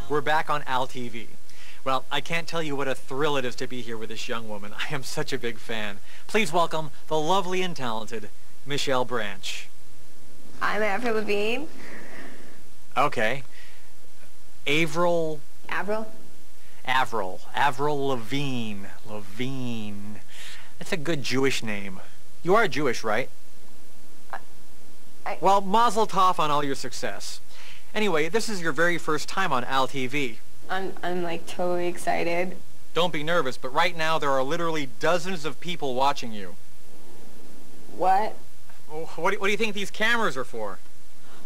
We're back on Al TV. Well, I can't tell you what a thrill it is to be here with this young woman. I am such a big fan. Please welcome the lovely and talented Michelle Branch. I'm Avril Lavigne. Okay. Avril Lavigne. Lavigne. That's a good Jewish name. You are Jewish, right? Well, mazel tov on all your success. Anyway, this is your very first time on Al TV. I'm like totally excited. Don't be nervous, but right now there are literally dozens of people watching you. What? What do you think these cameras are for?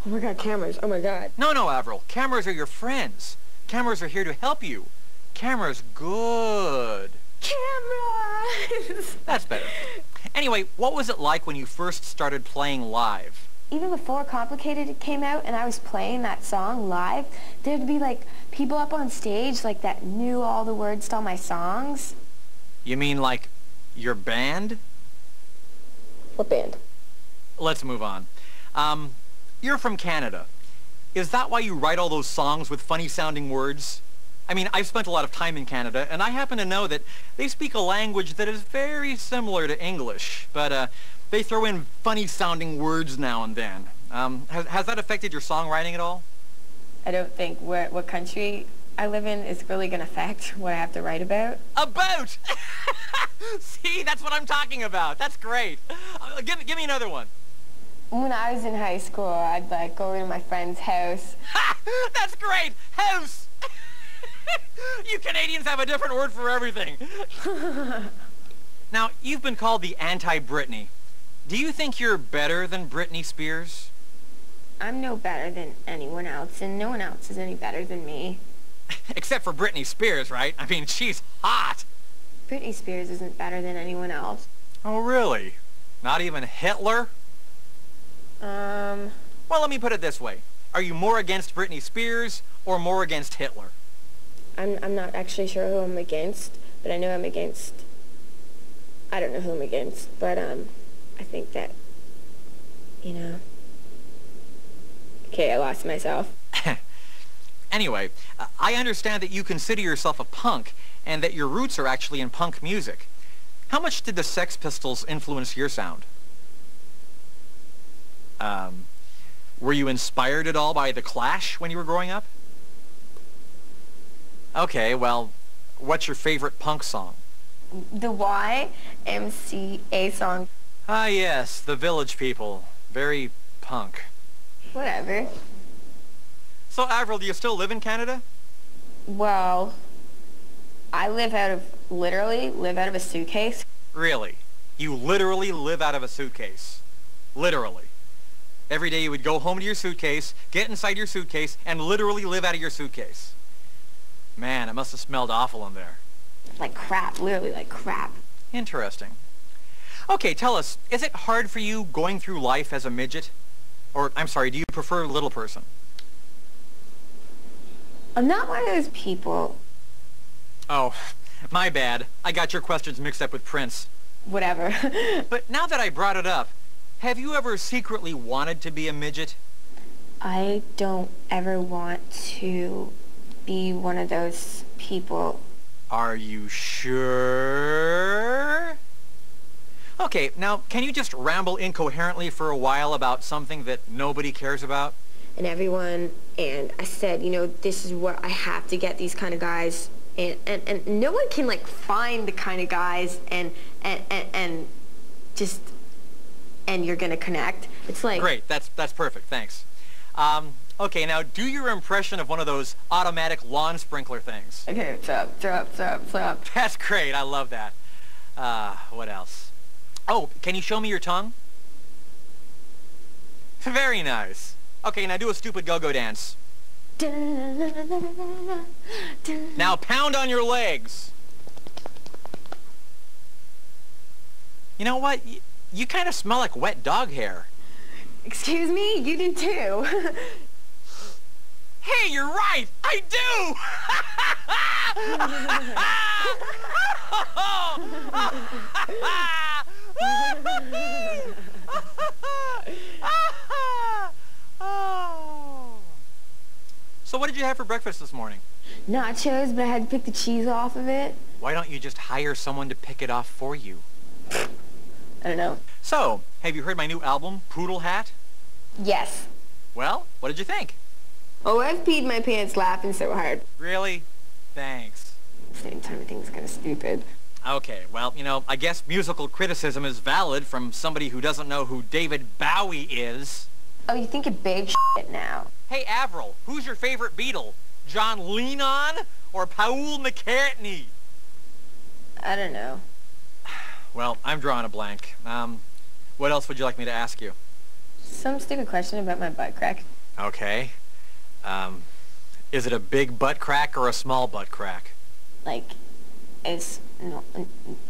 Oh my god, cameras. Oh my god. No, Avril. Cameras are your friends. Cameras are here to help you. Cameras good. Cameras! That's better. Anyway, what was it like when you first started playing live? Even before Complicated came out and I was playing that song live, there'd be like people up on stage like that knew all the words to all my songs. You mean like your band? What band? Let's move on. You're from Canada. Is that why you write all those songs with funny-sounding words? I mean, I've spent a lot of time in Canada, and I happen to know that they speak a language that is very similar to English, but they throw in funny-sounding words now and then. Has that affected your songwriting at all? I don't think what country I live in is really going to affect what I have to write about. About! See, that's what I'm talking about. That's great. Give me another one. When I was in high school, I'd like go over to my friend's house. Ha! That's great! House! You Canadians have a different word for everything. Now, you've been called the anti-Britney. Do you think you're better than Britney Spears? I'm no better than anyone else, and no one else is any better than me. Except for Britney Spears, right? I mean, she's hot. Britney Spears isn't better than anyone else. Oh, really? Not even Hitler? Well, let me put it this way. Are you more against Britney Spears or more against Hitler? I'm not actually sure who I'm against, but I know I'm against... I don't know who I'm against, but, I think that, you know... Okay, I lost myself. Anyway, I understand that you consider yourself a punk and that your roots are actually in punk music. How much did the Sex Pistols influence your sound? Were you inspired at all by The Clash when you were growing up? Okay, well, what's your favorite punk song? The YMCA song. Ah, yes, The Village People. Very punk. Whatever. So, Avril, do you still live in Canada? Well, I literally live out of a suitcase. Really? You literally live out of a suitcase? Literally? Every day you would go home to your suitcase, get inside your suitcase, and literally live out of your suitcase. Man, it must have smelled awful in there. Like crap, literally like crap. Interesting. Okay, tell us, is it hard for you going through life as a midget? Or, I'm sorry, do you prefer little person? I'm not one of those people. Oh, my bad. I got your questions mixed up with Prince. Whatever. But now that I brought it up, have you ever secretly wanted to be a midget? I don't ever want to be one of those people. Are you sure? Okay, now, can you just ramble incoherently for a while about something that nobody cares about? And everyone, and I said, you know, this is what I have to get these kind of guys. And no one can, like, find the kind of guys and you're gonna connect. It's like... Great, that's perfect, thanks. Okay, now do your impression of one of those automatic lawn sprinkler things. Okay, stop. That's great, I love that. What else? Oh, can you show me your tongue? Very nice. Okay, now do a stupid go-go dance. Now pound on your legs. You know what? You kind of smell like wet dog hair. Excuse me? You do too. Hey, you're right! I do! So what did you have for breakfast this morning? Nachos, but I had to pick the cheese off of it. Why don't you just hire someone to pick it off for you? I don't know. So, have you heard my new album, Poodle Hat? Yes. Well, what did you think? Oh, I've peed my pants laughing so hard. Really? Thanks. At the same time, I think it's kind of stupid. Okay, well, I guess musical criticism is valid from somebody who doesn't know who David Bowie is. Oh, you think it big shit now? Hey, Avril, who's your favorite Beatle? John Lennon or Paul McCartney? I don't know. Well, I'm drawing a blank. What else would you like me to ask you? Some stupid question about my butt crack. Okay. Is it a big butt crack or a small butt crack? Like, it's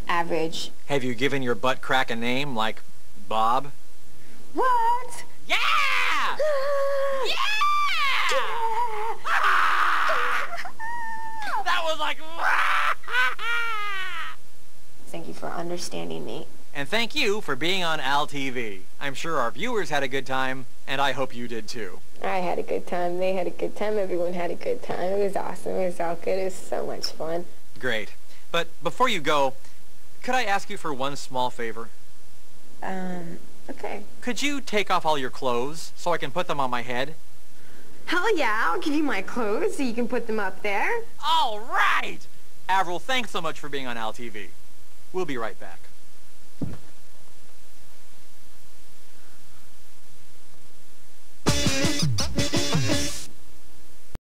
average. Have you given your butt crack a name, like Bob? What? Yeah! Yeah! That was like... Thank you for understanding me. And thank you for being on Al TV. I'm sure our viewers had a good time, and I hope you did too. I had a good time. They had a good time. Everyone had a good time. It was awesome. It was all good. It was so much fun. Great. But before you go, could I ask you for one small favor? Okay. Could you take off all your clothes so I can put them on my head? Hell yeah, I'll give you my clothes so you can put them up there. All right! Avril, thanks so much for being on Al TV. We'll be right back.